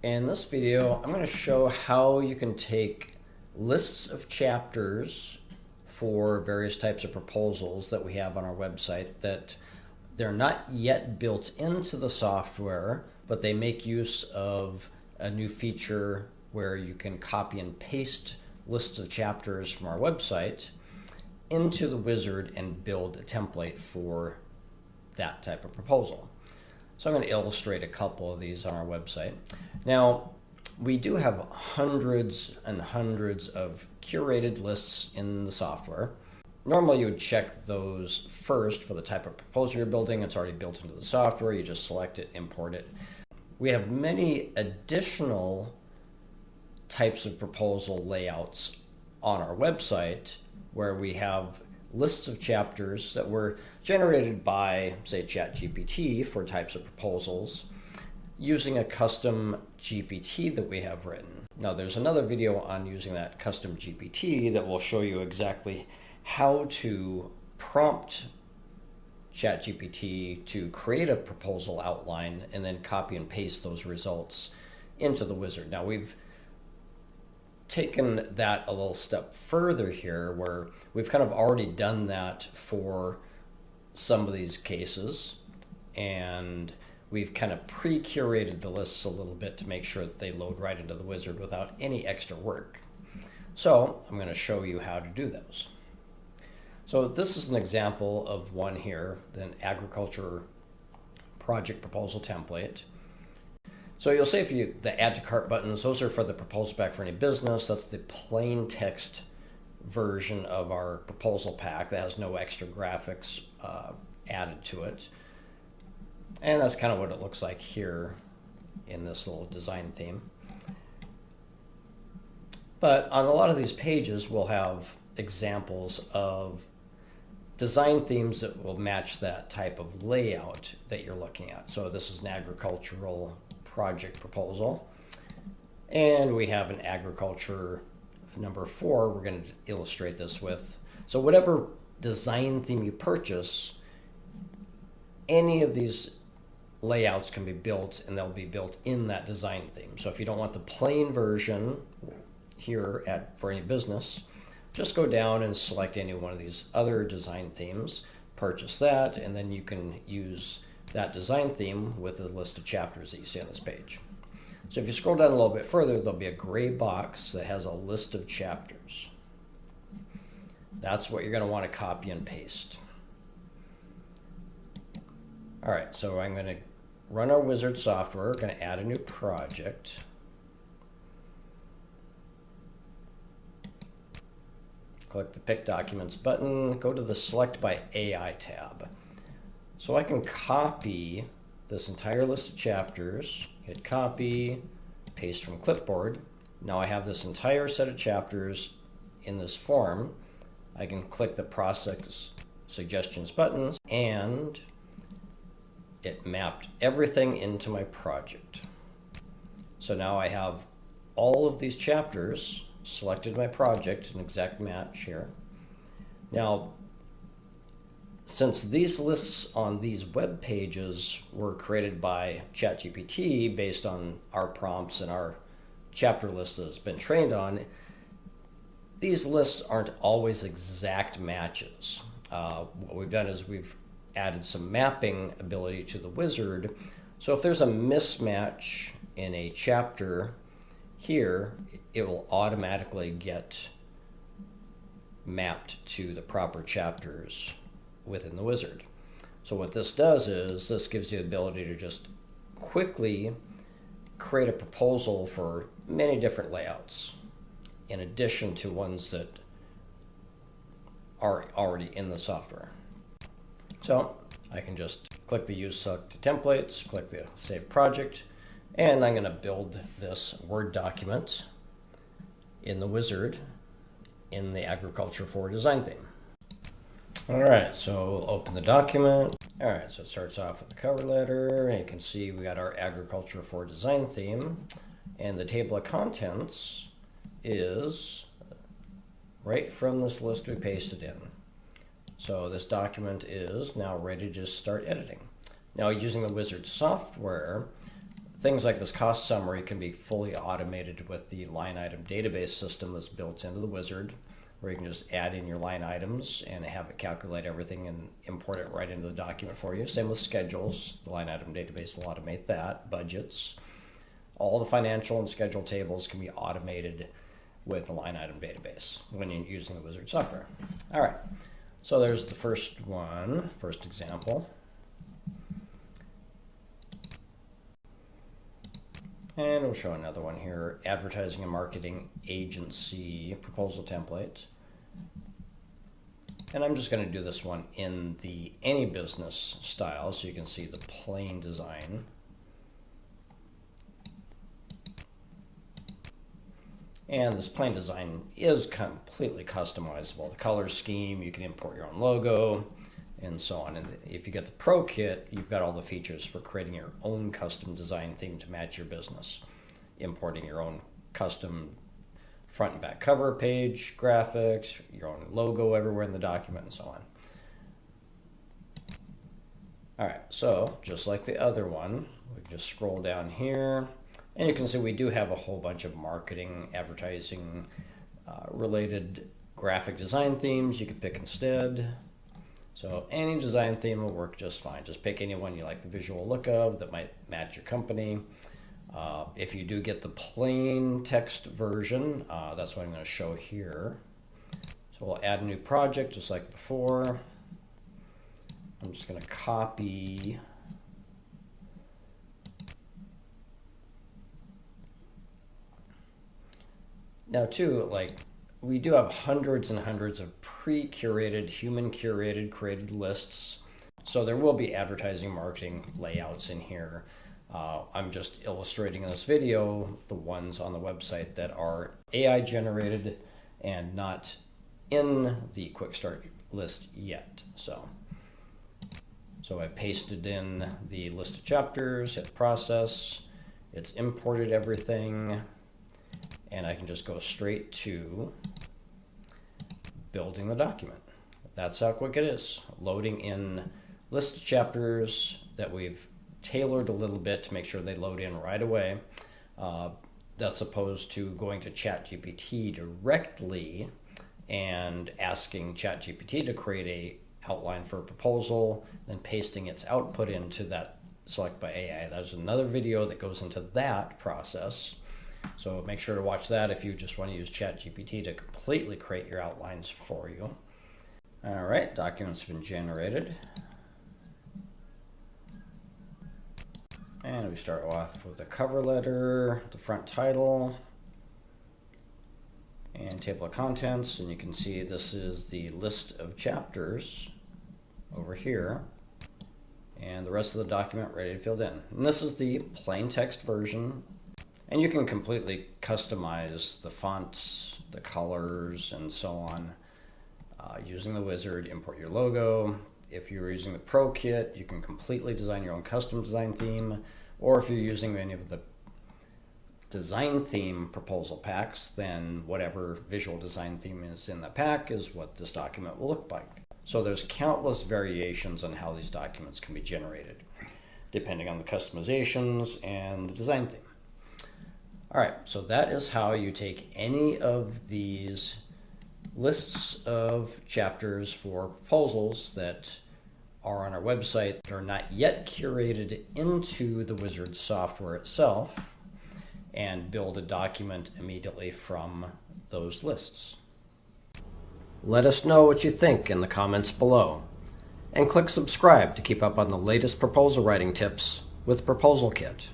In this video, I'm going to show how you can take lists of chapters for various types of proposals that we have on our website that they're not yet built into the software, but they make use of a new feature where you can copy and paste lists of chapters from our website into the wizard and build a template for that type of proposal. So I'm going to illustrate a couple of these on our website. Now, we do have hundreds and hundreds of curated lists in the software. Normally, you would check those first for the type of proposal you're building. It's already built into the software. You just select it, import it. We have many additional types of proposal layouts on our website where we have lists of chapters that were generated by, say, ChatGPT for types of proposals using a custom GPT that we have written. Now, there's another video on using that custom GPT that will show you exactly how to prompt ChatGPT to create a proposal outline and then copy and paste those results into the wizard. Now, we've taken that a little step further here where we've kind of already done that for some of these cases, and we've kind of pre-curated the lists a little bit to make sure that they load right into the wizard without any extra work. So I'm going to show you how to do those. So this is an example of one here, an agriculture project proposal template. So you'll see the add to cart buttons, those are for the proposal pack for any business. That's the plain text version of our proposal pack that has no extra graphics added to it. And that's kind of what it looks like here in this little design theme. But on a lot of these pages, we'll have examples of design themes that will match that type of layout that you're looking at. So this is an agricultural project proposal, and we have an agriculture number 4 we're going to illustrate this with. So whatever design theme you purchase, any of these layouts can be built and they'll be built in that design theme. So if you don't want the plain version here for any business, just go down and select any one of these other design themes, purchase that, and then you can use that design theme with a list of chapters that you see on this page. So if you scroll down a little bit further, there'll be a gray box that has a list of chapters. That's what you're going to want to copy and paste. All right, so I'm going to run our wizard software. We're going to add a new project. Click the Pick Documents button, go to the Select by AI tab. So I can copy this entire list of chapters, hit copy, paste from clipboard. Now I have this entire set of chapters in this form. I can click the Process Suggestions buttons, and it mapped everything into my project. So now I have all of these chapters selected my project, an exact match here. Now, since these lists on these web pages were created by ChatGPT based on our prompts and our chapter list that it's been trained on, these lists aren't always exact matches. What we've done is we've added some mapping ability to the wizard. So if there's a mismatch in a chapter here, it will automatically get mapped to the proper chapters within the wizard. So what this does is this gives you the ability to just quickly create a proposal for many different layouts in addition to ones that are already in the software. So I can just click the Use Select Templates, click the Save Project, and I'm going to build this Word document in the wizard in the Agriculture 4 design theme. All right, so we'll open the document. All right, so it starts off with the cover letter, and you can see we got our Agriculture 4 design theme, and the table of contents is right from this list we pasted in. So this document is now ready to start editing. Now, using the wizard software, things like this cost summary can be fully automated with the line item database system that's built into the Wizard, where you can just add in your line items and have it calculate everything and import it right into the document for you. Same with schedules. The line item database will automate that. Budgets. All the financial and schedule tables can be automated with the line item database when you're using the Wizard software. All right, so there's the first one, first example. And we'll show another one here, advertising and marketing agency proposal template. And I'm just going to do this one in the any business style so you can see the plain design. And this plain design is completely customizable. The color scheme, you can import your own logo, and so on. And if you get the Pro Kit, you've got all the features for creating your own custom design theme to match your business. Importing your own custom front and back cover page graphics, your own logo everywhere in the document, and so on. All right, so just like the other one, we can just scroll down here, and you can see we do have a whole bunch of marketing, advertising related graphic design themes you could pick instead. So any design theme will work just fine. Just pick any one you like the visual look of that might match your company. If you do get the plain text version, that's what I'm going to show here. So we'll add a new project just like before. I'm just going to copy now too, like we do have hundreds and hundreds of pre-curated, human-curated, created lists. So there will be advertising, marketing layouts in here. I'm just illustrating in this video the ones on the website that are AI generated and not in the Quick Start list yet. So I pasted in the list of chapters, hit process, it's imported everything, and I can just go straight to building the document. That's how quick it is. Loading in list of chapters that we've tailored a little bit to make sure they load in right away. That's opposed to going to ChatGPT directly and asking ChatGPT to create a outline for a proposal, then pasting its output into that Select by AI. There's another video that goes into that process. So make sure to watch that if you just want to use ChatGPT to completely create your outlines for you. All right, document's been generated. And we start off with a cover letter, the front title, and table of contents. And you can see this is the list of chapters over here. And the rest of the document ready to fill in. And this is the plain text version. And you can completely customize the fonts, the colors, and so on using the Wizard. Import your logo. If you're using the Pro Kit, you can completely design your own custom design theme. Or if you're using any of the design theme proposal packs, then whatever visual design theme is in the pack is what this document will look like. So there's countless variations on how these documents can be generated, depending on the customizations and the design theme. All right, so that is how you take any of these lists of chapters for proposals that are on our website that are not yet curated into the Wizard software itself and build a document immediately from those lists. Let us know what you think in the comments below, and click subscribe to keep up on the latest proposal writing tips with Proposal Kit.